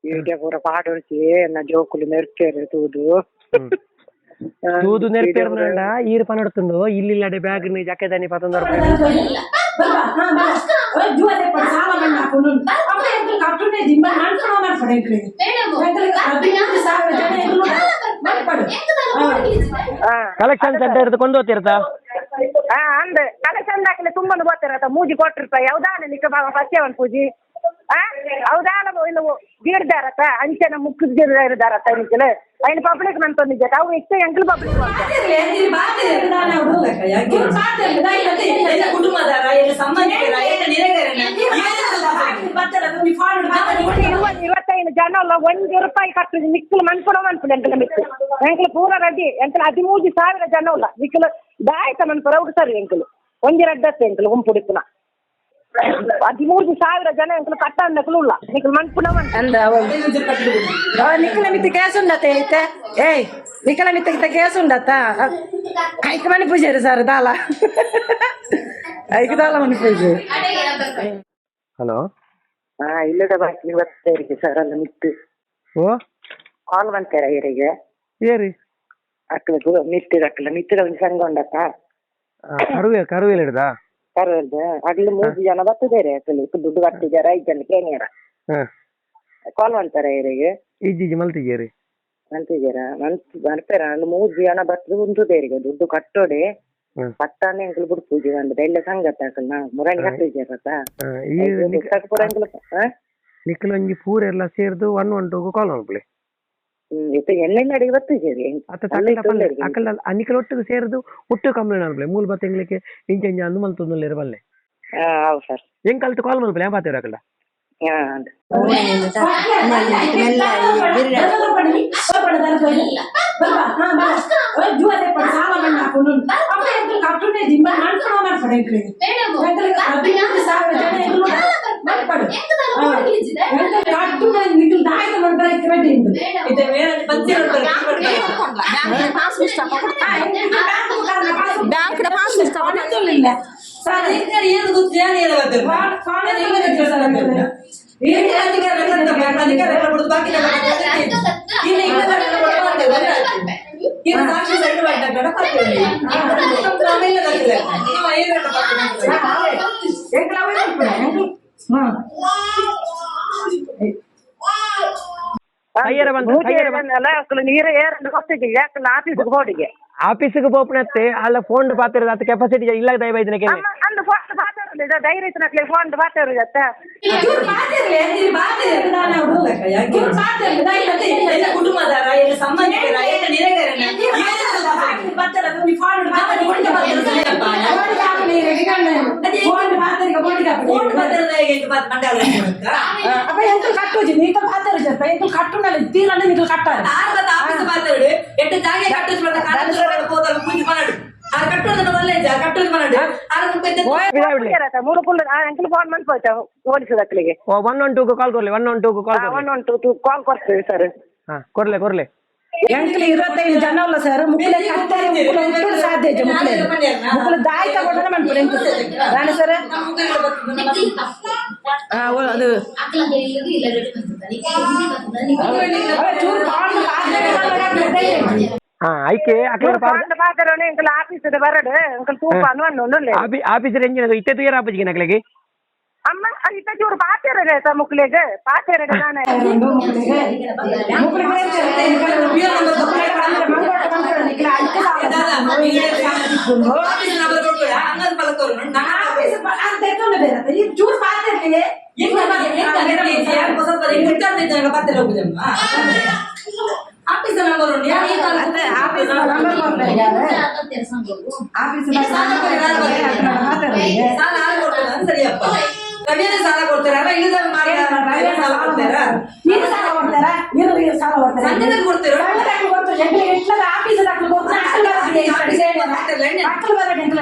ఈడే పూర పాటొచ్చి నా జోకులు నెరిపారు తూదు తూదు నెరిపారు ఈరు పని అడుతుండు ఇల్లు ఇల్లాడే బ్యాగ్ ని జక్కేదాన్ని 1100 రూపాయలు ಕಲೆಕ್ಷನ್ ಸೆಂಟರ್ ಕೊಂಡು ಹೋಗ್ತಿರತ್ತಾ ಅಂದ್ ಕಲೆಕ್ಷನ್ ದಾಖಲೆ ತುಂಬಂದು ಗೊತ್ತಿರತ್ತ ಮೂಜಿ ಕೊಟ್ಟಿರ್ತ ಯಾವ್ದಾನ ನಿಕ್ಕ ಸತ್ಯವನ್ ಪೂಜಿ ಹೌದಾಲ ಇನ್ನು ಗೀಡ್ದಾರತ್ತ ಅಂಚೆನ ಮುಕ್ಕದ ಗಿಡದಾರತ್ತ ನಿಕ್ಕಲು ఆయన పబ్లిక్ మనతోని జత అవు ఇస్తే ఎంకల్ పబ్లిక్ ಇವತ್ತೈದು ಜನ 1 ರೂಪಾಯಿ ಕಟ್ಟುದು ನಿಕ್ಕಲು ಮನ್ಪುಡ ಮನ್ಪುಡು ಎಂಕಲ ಮಿಕ್ಕು ಎಂಕಲು ಪೂರ ರಡ್ಡಿ ಎಂಕಲು 13,000 ಜನ ಉಲ್ಲ ನಿಕ್ಕಲು ದಾಯಕ ಮನ್ಪುರ ಉಡು ಸರಿ ಎಂಕಲು ಒಂಜಿ ರಡ್ಡತ್ತೆ ಎಂಕಲು ಗುಂಪುಡಿಪ್ಪುನ 13,000 ಜನ ಎಂಕಲು ಕಟ್ಟಂದಕಲು ಉಲ್ಲ ನಿಕ್ಕಲು ಮನ್ಪುಡ నిక్కల మిత్తి కేసు ఉండత అయితే ఏయ్ నిక్కల మిత్తి కేసు ఉండత ఐక మని పూజారు సార్ దాల ఐక దాల మని పూజ ಹಲೋ ಇಲ್ಲದ ಬಾಕಿ ಇವತ್ತೈದು ಸರ್ ಅಲ್ಲ ಮಿತ್ತು ಓ ಕಾಲ್ ಬಂತಾರ ಇವರಿಗೆ ಏರಿ ಅಕ್ಕಳು ಮಿತ್ತಿರ ಒಂದು ಸಂಘ ಉಂಡತ್ತ ಕರುವೆ ಹಿಡ್ದಾ ಕರುವಲ್ದು ಅಗ್ಲಿ 3 ಜನ ಬರ್ತದೇರೆ ಅಕ್ಕಳು ದುಡ್ಡು ಕಟ್ಟಿದಾರ 5 ಜನ ಕೇನಿಯರ ಕಾಲ್ ಮಾಡ್ತಾರ ಇವರಿಗೆ ಈಜಿ ಮಲ್ತಿಗೇರಿ ಬರ್ತಾರ 3 ಜನ ಬರ್ತದೆ ಉಂಟುದೇರಿಗೆ ದುಡ್ಡು ಕಟ್ಟೋಡೆ ಪತ್ತಾನೆ ಅಂಕಲ್ ಬಿಡು ಪೂಜೆ ಬಂದ ಎಲ್ಲ ಸಂಗತ ಅಕ್ಕಲ್ನ ಮುರಾಣಿ ಕಟ್ಟಿದಾರತ್ತ ನಿಕ್ಕಲು ಒಂಜಿ ಪೂರ ಎಲ್ಲ ಸೇರ್ದು 112 ಕಾಲ್ ಮಾಡ್ಬಿಡಿ ಎಣ್ಣೆಲ್ಲ ಅಡಿಗೆ ಬರ್ತಿದ್ದೀರಿ ಅಕ್ಕಲ್ಲ ನಿಕ್ಕಲು ಒಟ್ಟಿಗೆ ಸೇರ್ದು ಒಟ್ಟು ಕಂಪ್ಲೇಂಟ್ ಮಾಡ್ಬಿಡಿ ಮೂಲ ಬತ್ತ ಎಂಗ್ಲಿಕ್ಕೆ ಇಂಚ ಅಂದು ಮಲ್ತೊಂದು ಇರಬಲ್ಲೆ ಹೌದು ಸರ್ ಹೆಂಗ್ ಕಲ್ತು ಕಾಲ್ ಮಾಡ್ಬಿಡಿ ಯಾವ ಬಾತೇವ್ರ ಅಕ್ಕಲ್ಲ ನೀರು ಏರಂದು ಗೊತ್ತಿದೆ ಯಾಕಲ್ಲ ಆಫೀಸ್ಗೆ ಹೋಡಿಗೆ ಆಫೀಸಿಗೆ ಪೋಪನತ್ತೆ ಅಲ್ಲ ಫೋನ್ ಪಾತಿರೋದು ಅದು ಕೆಪಾಸಿಟಿ ಇಲ್ಲ ದಯವೈದನಕ್ಕೆ ಅಂದು ಫೋನ್ ಪಾತಿರೋದು ಧೈರ್ಯ ಇತ್ತು ಫೋನ್ ಪಾತಿರೋದು ಅತ್ತ ಕುಟುಂಬದಾರ ಸಂಬಂಧಿಕರ కట్టుజీ నీకు పాతారు చెప్ప ఇంకలు కట్టున్నారు తీరండి నీకు కట్టాలి ఎట్టు జాగే కట్టొచ్చు పోతారు పూజ పన్నాడు కట్టుడు వల్లే కట్టుడు పన్నాడు ಮೂರು ಪುಲ್ಲ ಅಂಕಲ್ ಫೋನ್ ಮಾಡ್ಬೋಯ್ತಾವ ಓಡಿಸೋದು ಅಕ್ಕಳಿಗೆ 112 ಕಾಲ್ ಕೊರ್ಲಿ 112 ಕಾಲ್ 112 ಕಾಲ್ ಕೊಡ್ತೇವೆ ಸರ್ ಕೊರ್ಲೆ ಎಂಕಲ್ 25 ಜನ ಅಲ್ಲ ಸರ್ ಮುಕ್ಕಲೆ ಕಟ್ತಾರೆ ಮುಕ್ಕಲೆ ಹುಟ್ಟಲು ಸಾಧ್ಯ ಇದೆ ಮುಕ್ಕಲೆ ದಾಯಿ ತಗೊಂಡ್ರೆ ಮಾಡ್ತಾರೆ ರಾಣಿ ಸರ್ ಅದು ಚೂರು ಐಕೆ ಆಫೀಸ್ ಬರಡು ಅಂಕಲ್ ತೂಪ ಆಫೀಸರ್ ಎಂಜಿನ ಇತ್ತೆ ತುಯರ ಆಪಜಿಗೆ ನಕ್ಲೆಗೆ ಅಮ್ಮ ಇತ್ತ ಚೂರು ಪಾತಿರಡೆ ತ ಮುಕ್ಲೆಗೆ ಪಾತಿರಡೆ ನಾನೇ ಚೂರು ಪಾತಿರ್ಲಿ ಆಫೀಸ್ ನಂಬರ್ ಉಂಟು ಆಫೀಸ್ ನಂಬರ್ ಸರಿಯಪ್ಪ ಕಡಿಮೆ ಸಾಲ ಕೊಡ್ತಾರ ಇಲ್ಲದ ಸಾಲ ಕೊಡ್ತಾರ ನೀನು ಸಾಲ ಕೊಡ್ತಾರ ನೀನು ಸಾಲ ಕೊಡ್ತಾರ ಸಂಜೆ ಕೊಡ್ತೀರ ಆಫೀಸ್ ಮಕ್ಕಳು ಬರಬೇಕು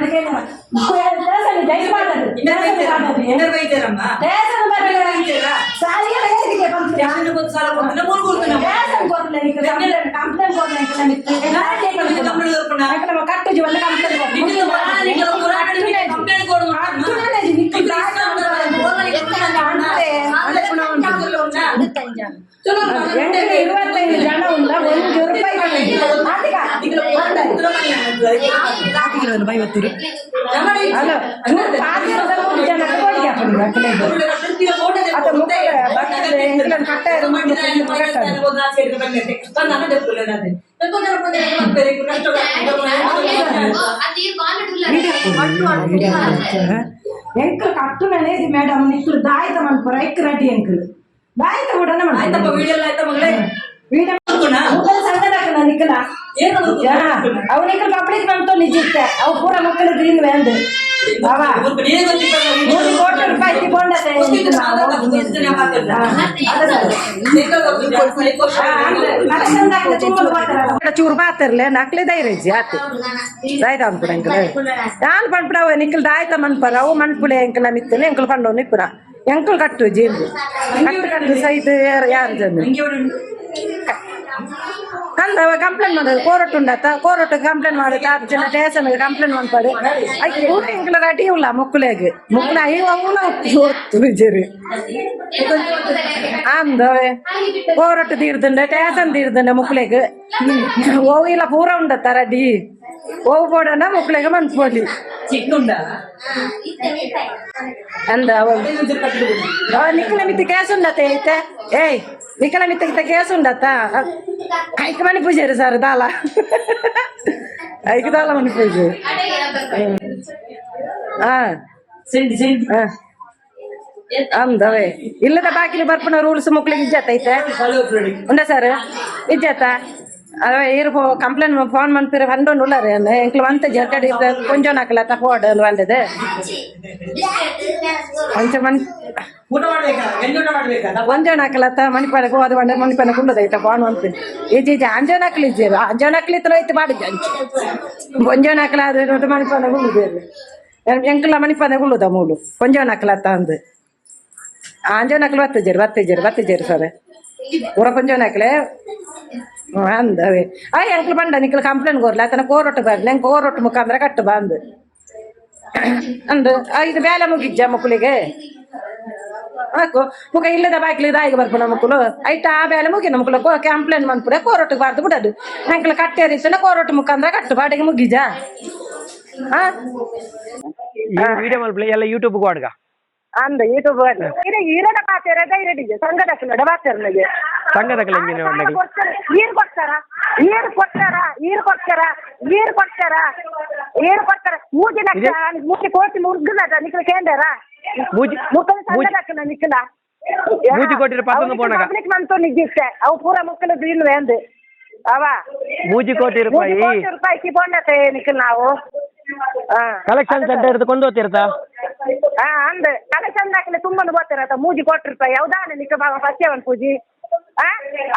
ಕಟ್ಟು ಜೀವನ ಕಂಪ್ಲೇಂಟ್ ಚಲೋ ಎಂಟ್ಲು 25 ಜನ ಉಂಡ ₹1 ಅಲ್ಲ ಪಾತಿರದ 3 ಜನ ಕೊಡಿ ಹಾಕೊಂಡು ಅತ ಮುಖ ಬರ್ತದೆ ಎಂಗ್ಲನ್ ಕಟ್ಟಾಯ ಎಂಕಲ್ ಕಟ್ಟುನೇ ಮೇಡಮ್ ನಿಕ್ಕಲು ದಾಯಿತ ಮನ್ಪುರ ಎಕ್ ರೆಡಿ ಎಂಕಲ್ ದಾಯಿತ ಕೂಡ ಸಂಗದಕ್ಕನ ನಿಕ್ಕಲ ಅವು ನಿಕ್ಕಲ್ ಪಬ್ಲಿಕ್ ಬಂತು ನಿಜಿತ್ತೆ ಅವು ಪೂರ ಮಕ್ಕಳು ಗ್ರೀನ್ ವ್ಯಾಂಡ್ ಬಾಬಾ ₹3 ಕೋಟಿ ಬೋಂಡತೆ ಚೂರು ಬಾತರ್ಲೆ ನಕ್ಲಿ ಧೈರ್ಯ ಆತು ದಾಯ್ತ ಅನ್ಪುರ ಎಂಕಲ್ ನಾನು ಪಂಪುರ ನಿಕ್ಕಲ್ ದಾಯ್ತ ಮನ್ಪರ ಅವು ಮನ್ಪುಳೆ ಎಂಕಲ್ ಮಿತ್ತನೆ ಎಂಕಲ್ ಪಂಡವ್ ನಿಪ್ಪುರ ಎಂಕಲ್ ಕಟ್ಟು ಜೀನ್ದು ಕಟ್ಟು ಸೈಟ್ ಯಾರು ಜನ ಅಂದ ಕಂಪ್ಲೇಂಟ್ ಮಾಡೋದು ಕೋರ್ಟ್ ಉಂಡತ್ತ ಕೋರ್ಟ್ ಕಂಪ್ಲೇಂಟ್ ಮಾಡುತ್ತೆ 6 ಜನ ಸ್ಟೇಷನ್ ಕಂಪ್ಲೇಂಟ್ ಮಾಡ್ಪಾಡು ಆಯ್ತು ಕೂಡ ಎಂಕಲ ರೆಡಿ ಇಲ್ಲ ಮುಕ್ಕಳಿಗೆ ಮುಕ್ಕಳ ಅವನ ಹೊತ್ತು ವಿಜಯರಿ ಅಂದವೆ ಕೋರ್ಟ್ ತೀರ್ದಂಡೆ ಸ್ಟೇಷನ್ ತೀರ್ದಂಡೆ ಮುಕ್ಕಳಿಗೆ ಹೋಗಿಲ್ಲ ಪೂರ ಉಂಡತ್ತ ರೆಡಿ ಹೋಗ್ಬೋಡನ ಮುಕ್ಕಳಿಗೆ ಮನ್ಸ್ಬೋಡಿ ಚಿಕ್ಕುಂಡ ಅಂದ ನಿಕ್ಕಲ ಮಿತ್ತ ಕೇಸ್ ಉಂಡತ್ತೆ ಐತೆ ಏಯ್ ನಿಕ್ಕಲ ಮಿತ್ತ ಕೇಸ್ ಉಂಡತ್ತ ಐಕ್ ಮನಿ ಪೂಜಾರಿ ಸರ್ ದಾಲ ಐಕ್ ದಾಲ ಮನಿ ಪೂಜೆ ಅಂದವೆ ಇಲ್ಲದ ಬಾಕಿಲಿ ಬರ್ಪುನ ರೂಲ್ಸ್ ಮುಕ್ಳಿಗೆ ಇಜ್ಜತ್ತೈತೆ ಉಂಡ ಸರ್ ಇಜ್ಜತ್ತ ಅದೇ ಇರು ಕಂಪ್ಲೇಂಟ್ ಫೋನ್ ಮಾಡ್ತೀರ ಹಂಡೊಂದು ಉಳ್ಳಾರೆ ಎಂಕ್ಲು ಮಂತ ಜರ್ಕಡಿ ಕೊಂಚ ನಾಕಲತ್ತ ಫೋಡ್ ಬಂದದೆ ಕೊಂಚ ಮನ್ ಒಂಜೋಣ ಹಾಕಲತ್ತ ಮಣಿಪಾಡಕ್ಕೆ ಹೋದ ಬಂಡೆ ಮಣಿಪಾಡ ಕುಳ್ಳದೈತ ಫೋನ್ ಮಾಡ್ತೀನಿ ಈಜೀಜ ಅಂಜೋಣ ಹಾಕಲಿ ಇದ್ದೀರ ಅಂಜೋಣ ಹಾಕ್ಲಿತ್ರ ಐತೆ ಮಾಡಿದ್ದೆ ಅಂಚೆ ಒಂಜೋಣ ಹಾಕಲ ಆದ್ರೆ ಮಣಿಪಾಡ ಗುಳ್ಳುದೇರು ಎಂಕಲ ಮಣಿಪಾದ ಗುಳ್ಳುದ ಮೂಲು ಒಂಜೋಣ ಹಾಕಲತ್ತ ಅಂದು ಅಂಜೋಣ ಹಾಕಲು ಬತ್ತಿದ್ದೀರಿ ಸರ್ ಪೂರ ಕೊಂಜೋಣ ಹಾಕಲೆ ಅಂದವೆ ಎಂಕಲ್ ಬಂಡ ನಿಕ್ಕಲು ಕಂಪ್ಲೇಂಟ್ ಕೊರ್ಲ ಆತನ ಕೋರೊಟ್ಟು ಬರ್ಲಿ ಹೆಂಗೆ ಕೋರೊಟ್ಟು ಮುಖಾಂತರ ಕಟ್ಟು ಬಂದು ಅಂದು ಇದು ಬೇಲೆ ಮುಗಿಜ್ಜ ಮಕ್ಕಳಿಗೆ ಹಾಕು ಮುಖ ಇಲ್ಲದ ಬಾಯ್ಲಿ ದಾಯಿಗೆ ಬರ್ಪುನ ಮಕ್ಕಳು ಐಟ ಆ ಬೇಲೆ ಮುಗಿನ ಮಕ್ಕಳು ಕಂಪ್ಲೇಂಟ್ ಮಾಡ್ಪುರ ಕೋರೊಟ್ಟಿಗೆ ಬಾರ್ದು ಬಿಡೋದು ಹೆಂಕಲ್ ಕಟ್ಟೇರಿಸನ ಕೋರೊಟ್ಟು ಮುಖಾಂತರ ಕಟ್ಟು ಬಾಡಿಗೆ ಮುಗಿಜ ಎಲ್ಲ ಯೂಟ್ಯೂಬ್ ಕೊಡ್ಗ ಅಂದ ಯೂಟ್ಯೂಬ್ ಈರಡ ಬಾತೇರ ಧೈರ್ಯ ಸಂಘದಕ್ಕಲಡ ಬಾತೇರ್ನಗೆ ನೀರು ಕೊಡ್ತಾರ ಮೂಜಿ ಲಕ್ಷ ಮೂಜಿ ಕೋಟಿ ಮುರ್ಗದ ನಿಖಲ ಕೇಂದ್ರ ಮುಕ್ಕಲ ಸಂಘದಕ್ಕಲ ನಿಖಲ ಪಬ್ಲಿಕ್ ಮಂತು ನಿಜಿತ್ತೆ ಅವು ಪೂರ ಮುಕ್ಕಲ ಗ್ರೀನ್ ವ್ಯಾಂಡ್ ಅವ ₹3 ಕೋಟಿ ಕಿಬೋಂಡತೆ ನಿಖಲ್ ನಾವು ಕಲೆಕ್ಷನ್ ಸೆಂಟರ್ ಕೊಂಡು ಹೋಗ್ತಿರ್ತಾ ಅಂದ ಕಲೆಕ್ಷನ್ ದಾಖಲೆ ತುಂಬಾ ಬೋತಿರತ್ತ ₹3 ಕೋಟಿ ಯಾವ್ದಾನ ನಿಖ ಸತ್ಯವನ್ ಪೂಜಿ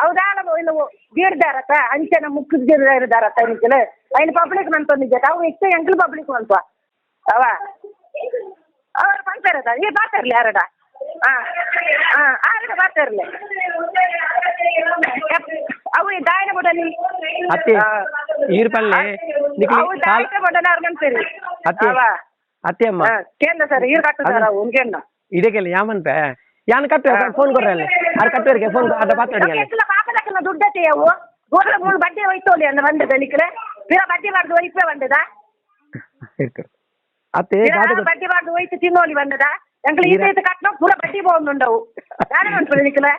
ಅವದಾಲ ಇನ್ನು ಗೀಡ್ದಾರತ್ತ ಅಂಚೆನ ಮುಕ್ಕದ ಗಿಡದಾರತ್ತ ನಿಖಲ್ ఆయన పబ్లిక్ మనతో నిజట అవు ఇస్తే ఎంకల్ పబ్లిక్ మనతో అవా ಅವ್ರು ಬಂತಾರದ ಈ ಬಾತಾರ್ಲಿ ಯಾರಡ ಆರಡ ಬಾತಾರ್ಲಿ ಅವು ದಾಯನ ಬಡಲಿ ಅತ್ತೆ ಈರ್ಪಲ್ಲೆ ಅವು ದಾಯನ ಬಡನ ಅವ್ರು ಬಂತೀರಿ ಅತ್ತೆ ಅತ್ತೆ ಅಮ್ಮ ಕೇಂದ್ರ ಸರ್ ಈರ್ ಕಟ್ಟದಾರ ಅವು ಉನ್ಗೆನ್ನ ಇದಕ್ಕೆಲ್ಲ ಯಾಮನ್ಪ ಯಾನ್ ಕಟ್ಟು ಫೋನ್ ಕೊಡ್ರಲ್ಲ ಆರ್ ಕಟ್ಟೋರಿಗೆ ಫೋನ್ ಅದ ಬಾತಾಡಿಗೆ ಎಲ್ಲ ಪಾಪದಕ್ಕನ ದುಡ್ಡತೆ ಅವು ಗೋಗಳ ಮೂಲ ಬಡ್ಡಿ ಹೋಯ್ತೋಲಿ ಅಂದ ಬಂದದ ನಿಕಲೆ ಬಿರ ಬಡ್ಡಿ ಮಾಡ್ದು ಹೋಯ್ಪೆ ಬಂದದ ಅತ್ತೆ ಬಡ್ಡಿ ಮಾಡ್ದು ಹೋಯ್ತು ತಿನ್ನೋಲಿ ಬಂದದ ಎಂಕಲ್ ಈತ ಕಟ್ಟನ ಪೂರ ಬಡ್ಡಿ ಬೋಂಡುಂಡವು ಯಾರು ಅನ್ಕೊಳ್ಳಿ ನಿಕಲೆ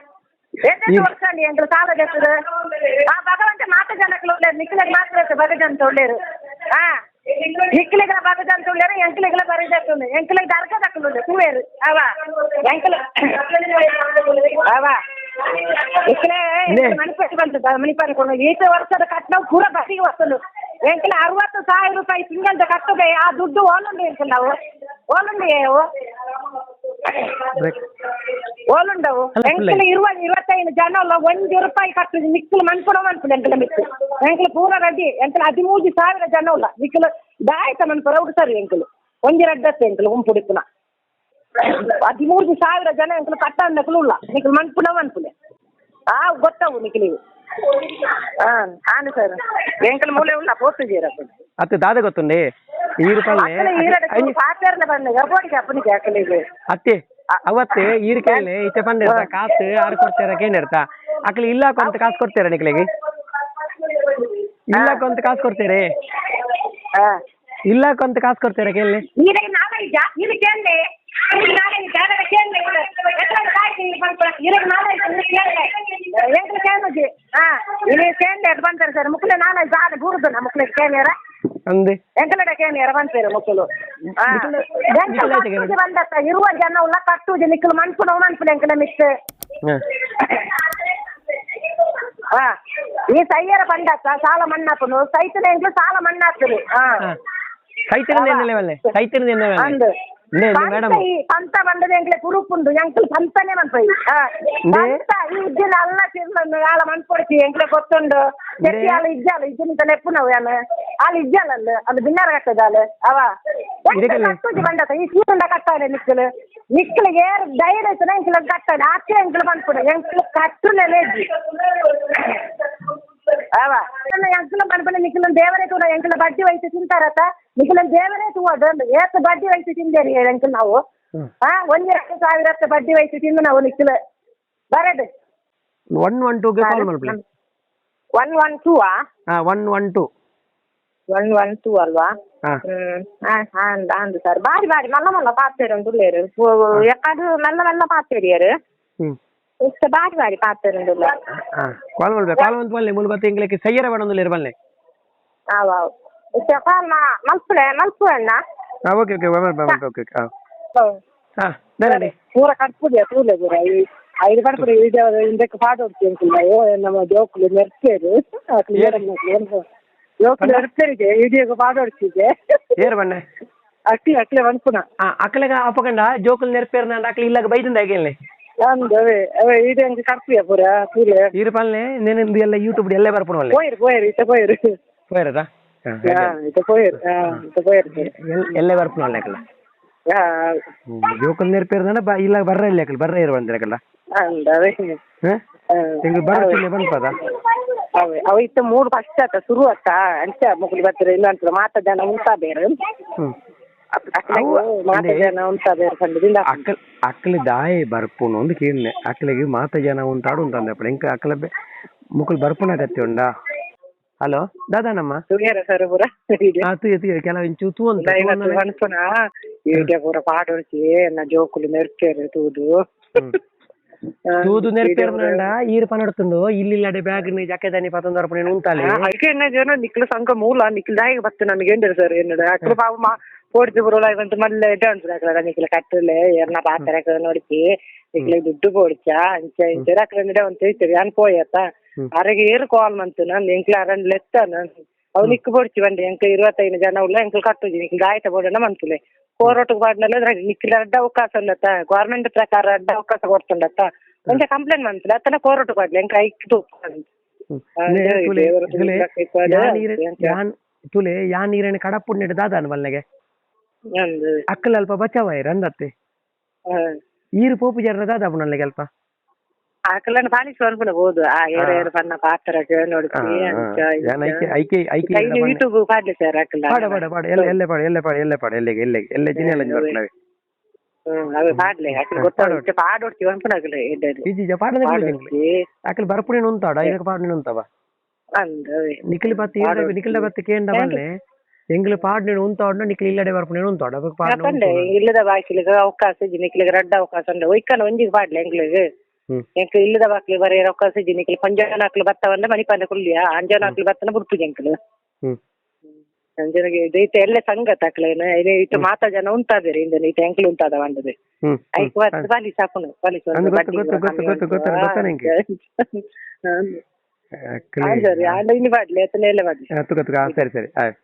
ಎಷ್ಟು ವರ್ಷ ಎಂಕಲ್ ಸಾಲ ಗೆತ್ತದ ಆ ಭಗವಂತ ಮಾತು ಜನಕ್ಕೆ ಒಳ್ಳೆಯರು ನಿಖಿಲಿಗೆ ಮಾತ್ರ ಬಗಜಂತ ಒಳ್ಳೆಯರು ನಿಖಿಲಿಗಳ ಬಗಜಂತ ಒಳ್ಳೆಯರು ಎಂಕಲಿಗಳ ಬರಜಂತ ಎಂಕಲಿಗೆ ದರ್ಗದಕ್ಕಲು ಸುವೇರು ಅವ ಎಂಕಲ್ ಅವ ಇಕ್ಕಲೇ ಮಣಿಪಟ್ಟು ಬಂತದ ಮಣಿಪಾಡಿಕೊಂಡು ಈತ ವರ್ಷದ ಕಟ್ಟನ ಪೂರ ಬಡ್ಡಿಗೆ ವಸ್ತಲು ಎಂಕಲ್ ₹60,000 ತಿಂಗಳದ ಕಟ್ಟದೆ ಆ ದುಡ್ಡು ಓಲುಂಡೆ ಎಂಕಲ್ ನಾವು ಓಲುಂಡೆ ಓಲುಂಡವು ಎಂಕಲ್ 25 ಜನ ಅಲ್ಲ ₹1 ಕಟ್ಟದು ನಿಕ್ಕಲು ಮನ್ಪುಣ ಎಂಕಲ ಮಿತ್ತು ಎಂಕಲ್ ಪೂರ ರೆಡಿ ಎಂಕಲ್ 13,000 ಜನ ಅಲ್ಲ ನಿಕ್ಕಲು ದಾಯಕ ಮನ್ಪುರ ಸರಿ ಎಂಕಲು ಒಂಜಿ ರಡ್ಡತ್ತೆ ಎಂಕಲ್ ಉಂಪುಡಿಪುನ 13,000 ಜನ ಎಂಕಲು ಕಟ್ಟಂದಕ್ಕಲು ಇಲ್ಲ ನಿಕ್ಕಲು ಮನ್ಪುಲೆ ಗೊತ್ತವು ನಿಖಿಲಿಗೆ ಆನು ಸರ್ ಎಂಕಲ್ ಮೂಲೆ ಉಲ್ಲ ಪೋರ್ಚುಗೀರ ಅತ್ತೆ ದಾದ ಗೊತ್ತುಂಡೆ ಅತ್ತೆ ಅವತ್ತೆ ಈರ್ಕೆಲೆ ಇತ್ತೆ ಪಂಡ ಕಾಸು ಆರು ಕೊಡ್ತಾರ ಕೇನಿರ್ತಾ ಅಕ್ಲಿ ಇಲ್ಲಾಕ ಅಂತ ಕಾಸು ಕೊಡ್ತೀರಾ ನಿಕ್ಲಿಗೆ ಇಲ್ಲಾಕ ಅಂತ ಕಾಸು ಕೊಡ್ತೀರಿ ಇಲ್ಲಾಕ ಅಂತ ಕಾಸು ಕೊಡ್ತೀರಾ ಕೇಳಿ ಈಗ ನಾಳೆ ಈಗ ಇದು ಕೇಳಿ ನಾಳೆ ಜಾಗ ಕೇಳಿ ಇರಕ್ ನಾಳೆ ಎಂಕ್ಲು ಕೇಳಿ ಹಾ ಇಲ್ಲಿ ಕೇಳಿ ಅದು ಬಂತಾರೆ ಸರ್ ಮುಕ್ಲೆ ನಾಳೆ ಜಾಗ ಬೂರುದು ನಾ ಮುಕ್ಲೆ ಕೇಳ್ಯಾರ ಅಂದೆ ಎಂಕಲಡ ಕೇಳ್ಯಾರ ಬಂತಾರೆ ಮುಕ್ಕಲು ಬಂದತ್ತ ಇರುವ ಜನ ಉಲ್ಲ ಕಟ್ಟುದು ನಿಕ್ಕಲು ಮನ್ಪುನ ಮನ್ಪುನ ಎಂಕಲ ಮಿಕ್ಸ್ ಹಾ ಈ ಸೈಯರ ಬಂದತ್ತ ಸಾಲ ಮಣ್ಣಾಪನು ಸೈತನ ಎಂಕ್ಲು ಸಾಲ ಮಣ್ಣಾಗ್ತದೆ ಹಾ ಸೈತಿನ ಎನ್ನಲೆವಲ್ಲೆ ಸೈತಿನ ಎನ್ನಲೆವಲ್ಲೆ ಮೇಡಮ್ పంత వండదు ఎంకలే కురుపుండు ఎంకలు పంతనే మనపై పంత ఈ ఇజ్జలు అల్ల చిన్న వాళ్ళ మనపొడిచి ఎంకలే కొత్తుండు చెప్పి వాళ్ళ ఇజ్జాలు ఇజ్జలు ఎప్పున్నావు ఆమె వాళ్ళు ఇజ్జాలు అది బిన్నర కట్టదాలు అవా కట్టుది పండత ఈ సీతుండ కట్టాలి నిక్కులు నిక్కులు ఏరు ధైర్యం ఎంకలు కట్టాలి ఆకే ఎంకలు పనుకుడు ఎంకలు కట్టులేదు అవా ಎಂಕಲ ಮನಪನೆ ನಿಖಿಲ ದೇವರೇ ತೂಡ ಎಂಕಲ ಬಡ್ಡಿ ವಯಸ್ಸು ತಿಂತಾರತ್ತ ನಿಖಿಲ ದೇವರೇ ತೂವದು ಏತ್ ಬಡ್ಡಿ ವಯಸ್ಸು ತಿಂದೇರಿ ಎಂಕಲ್ ನಾವು 1,00,000 ಬಡ್ಡಿ ವಯಸ್ಸು ತಿಂದು ನಾವು ನಿಖಿಲ ಬರದು 112 ಗೆ ಕಾಲ್ ಮಾಡ್ಬಿಡಿ 112 112 112 ಅಲ್ವಾ ಅಂದು ಸರ್ ಬಾರಿ ಬಾರಿ ಮಲ್ಲ ಮಲ್ಲ ಪಾತೇರು ಉಳ್ಳೇರು ಎಕ್ಕದು ಮೆಲ್ಲ ಮೆಲ್ಲ ಪಾತೇರಿಯರು ಇಷ್ಟ ಬಾರಿ ಬಾರಿ ಪಾತೇರು ಕಾಲ್ ಮಾಡ್ಬೇಕು ಕಾಲ್ ಮಾಡ್ಬಲ್ಲೆ ಮುಲ್ಬತ್ತೆ ಇಂಗ್ಲಿಕ್ಕೆ ಸಯ್ಯರ ಬಡೊಂದು ಇರಬಲ್ಲೆ ಆವಾವ್ ಇಷ್ಟ ಕಾಲ್ ಮಲ್ಪುಣ್ಣ ಓಕೆ ಓಕೆ ಓಕೆ ಪೂರ ಕಟ್ಪುಡಿಯ ತೂಲೆ ಪೂರ ಐದು ಕಟ್ಪುಡಿ ಇದಕ್ಕೆ ಪಾಡೋಡ್ತಿ ಅಂತಿಲ್ಲ ನಮ್ಮ ಜೋಕುಲು ಮೆರ್ಕೇರು ಜೋಕುಲು ಮೆರ್ಕೇರಿಗೆ ಇಡಿಯೋಗ ಪಾಡೋಡ್ತಿದ್ದೆ ಏರ್ ಬಣ್ಣೆ ಅಕ್ಲೆ ಅನ್ಪುಣ ಅಕ್ಲೆಗ ಅಪ್ಪಕಂಡ ಜೋಕುಲು ನೆರ್ಪೇರ್ನ ಅಕ್ಲೆ ಇಲ್ಲಾಗ ಬೈದಿಂದ ಹೇಗೆ ಅಂದು ಅವೇ ಇಡಿಯಂಗೆ ಕಟ್ಪಿಯ ಪೂರ ತೂಲೆ ಇರುಪಲ್ಲೆ ನೆನೆಂದು ಎಲ್ಲ ಯೂಟ್ಯೂಬ್ ಎಲ್ಲ ಬರ್ಪುಣವಲ್ಲೆ போயிரு இத்த போயிரு போயிரதா இத்த போயிரு இத்த போயிரு ಎಲ್ಲ ಬರ್ಪುಣವಲ್ಲೆ ಅಕ್ಕಲ್ಲ ಜೋಕಲ್ ನೆರ್ಪೇರ್ನ ಇಲ್ಲ ಬರ್ರ ಇಲ್ಲ ಅಕ್ಕಲ್ಲ ಬರ್ರ ಇರು ಬಂದಿರಕಲ್ಲ ಅಂದವೆ ಎಂಗ್ ಬರ್ತಿಲ್ಲ ಬಂಪದ ಅವ ಇತ್ತ ಮೂರು ಫಸ್ಟ್ ಆತ ಶುರು ಆತ ಅಂಚ ಮುಗುಲಿ ಬರ್ತಾರೆ ಇಲ್ಲ ಅಂತ ಮಾತ ಜನ ಉಂಟಾ ಬೇರೆ ಅಕ್ಕಲಿ ದಾಯಿ ಬರ್ಪುನು ಒಂದು ಕೇಳಿನೆ ಅಕ್ಕಲಿಗೆ ಮಾತ ಜನ ಉಂಟಾಡು ಉಂಟಂದೆ ಅಪ್ಪ ಎಂಕ ಅಕ್ಕಲ ಮುಕ್ಕಲು ಬರ್ಪುನ ಗತಿ ಉಂಡಾ ಹಲೋ ದಾದಾನಮ್ಮ ಕೆಲವು ಇಂಚು ತೂ ಅಂತ ಪೂರ ಪಾಡೋರ್ಚಿ ಜೋಕುಲು ನೆರ್ಕೇರು ತೂದು ತೂದು ನೆರ್ಪೇರ್ನಂಡ ಈರು ಪನಡ್ತುಂಡು ಇಲ್ಲಿಲ್ಲಡೆ ಬ್ಯಾಗ್ ಜಕೆದಾನಿ 11 ರೂಪಾಯಿ ಉಂಟಾಲಿ ಅದಕ್ಕೆ ಜನ ನಿಕ್ಲ ಸಂಘ ಮೂಲ ನಿಕ್ಲ ದಾಯಿಗೆ ಬತ್ತು ನಮಗೆ ಏನ್ರಿ ಸರ್ ಏನಡ ಅಕ್ಕಲ ಪಾಪ போடுச்சு பொருளா வந்து மல்ல டான்ஸ் நிக்கல கட்டுல என்ன பாத்திர நோடிச்சு நிக்கல ದುಡ್ಡು போடுச்சா ಇಂಚ ಅಕ್ಕಲ ಒಂದು ತಿಳಿಸಿರಿ ಅನ್ ಪೋಯತ್ತ ಅರೆಗೆ ಏರು ಕಾಲ್ ಮಂತು ನಾನು ಎಂಕ್ಲ ಅರನ್ ಲೆತ್ತಾನ ಅವು ನಿಕ್ಕು ಪೋಡ್ಚಿ ಬಂದೆ ಎಂಕ 25 ಜನ ಉಳ್ಳ ಎಂಕ್ಲ ಕಟ್ಟುಜಿ ನಿಕ್ಲ ಗಾಯತ ಬೋಡನ ಮಂತುಲೆ ಹೋರಾಟಕ್ಕೆ ಬಾಡ್ನಲ್ಲ ನಿಕ್ಲ ಅಡ್ಡ ಅವಕಾಶ ಉಂಡತ್ತ ಗವರ್ಮೆಂಟ್ ಪ್ರಕಾರ ಅಡ್ಡ ಅವಕಾಶ ಕೊಡ್ತುಂಡತ್ತ ಒಂದೇ ಕಂಪ್ಲೇಂಟ್ ಮಂತಲ್ಲ ಅತ್ತನ ಹೋರಾಟಕ್ಕೆ ಬಾಡ್ಲಿ ಎಂಕ ಐಕ್ತು ತುಲೆ ಯಾ ನೀರನ್ನು ಕಡಪುಣ್ಣಿಟ್ಟು ದಾದಾನ ಮಲ್ಲೆಗೆ ಅಕ್ಕಲ ಅಲ್ಪ ಬಚಾವಾಯ್ರ ಅಂದತ್ತೆ ಈರು ಪೋಪು ಜರ ದಾದ ಪುಣಲ್ಲೆಗೆ ಅಲ್ಪ ಅಕ್ಕಲನ್ನ ಪಾಲಿಸಿ ಅನ್ಪುಣ ಬೋದು ಆ ಏರು ಪನ್ನ ಪಾತ್ರ ನೋಡ್ತಿ ಯೂಟ್ಯೂಬ್ ಪಾಡ್ಲಿ ಸರ್ ಅಕ್ಕಲ ಎಲ್ಲ ಜಿನೆಲ್ಲ ಬರ್ನವೆ ಅವೆ ಪಾಡ್ಲಿ ಅಕ್ಕಲ ಗೊತ್ತಾಗುತ್ತೆ ಪಾಡೋಡ್ತಿ ಅನ್ಪುಣ ಅಕ್ಕಲ ಅಕ್ಕಲ ಬರ್ಪುಣಿ ಉಂತಾಡ ಇದಕ್ಕೆ ಪಾಡ್ನಿ ಉಂತವ ಅಂದವೆ ನಿಖಿಲ್ ಬತ್ತಿ ನಿಖಿಲ್ ಬತ್ತಿ ಕೇಂದ್ರ ಬಲ್ಲೆ ಎಂಗ್ಲ ಪಾಡ್ನೆ ಉಂತಾಡ ನಿಖಿಲ್ ಇಲ್ಲಡೆ ಬರ್ಪುಣಿ ಉಂತಾಡ ಇಲ್ಲದ ಬಾಕಿಲಿಗೆ ಅವಕಾಶ ನಿಖಿಲಿಗೆ ರಡ್ಡ ಅವಕಾಶ ಉಂಡ ಒಯ್ಕನ ಒಂಜಿಗೆ ಪಾಡ್ಲಿ ಎಂಗ್ಲಿಗೆ ಎಂಕ್ ಇಲ್ಲದ ಬಾಕ್ಲಿ ಬರೀ ಅವಕಾಶ ನಿಖಿಲ್ ಪಂಜಾನ ಹಾಕ್ಲಿ ಬತ್ತವಂದ್ರೆ ಮಣಿಪಾಂಡೆ ಕುಳ್ಳಿಯ ಅಂಜನ ಹಾಕ್ಲಿ ಬತ್ತನ ಬುಡ್ಪುಜಿ ಎಂಕ್ಲು ಅಂಜನಿಗೆ ಇದೈತೆ ಎಲ್ಲ ಸಂಗತ ಹಾಕ್ಲೇನ ಇಟ್ಟು ಮಾತಾ ಜನ ಉಂಟಾದೇರಿ ಇಂದ ಇಟ್ಟು ಎಂಕ್ಲು ಉಂಟಾದ ಬಂದದೆ ಐಕ್ ಬತ್ತ ಪಾಲಿಸ್ ಹಾಕೋಣ ಪಾಲಿಸ್ ಸರಿ ಆಂಡ ಇಲ್ಲಿ ಬಾಡ್ಲಿ ಅತನ ಎಲ್ಲ ಬಾಡ್ಲಿ ಸರಿ ಸರಿ ಆಯ್ತು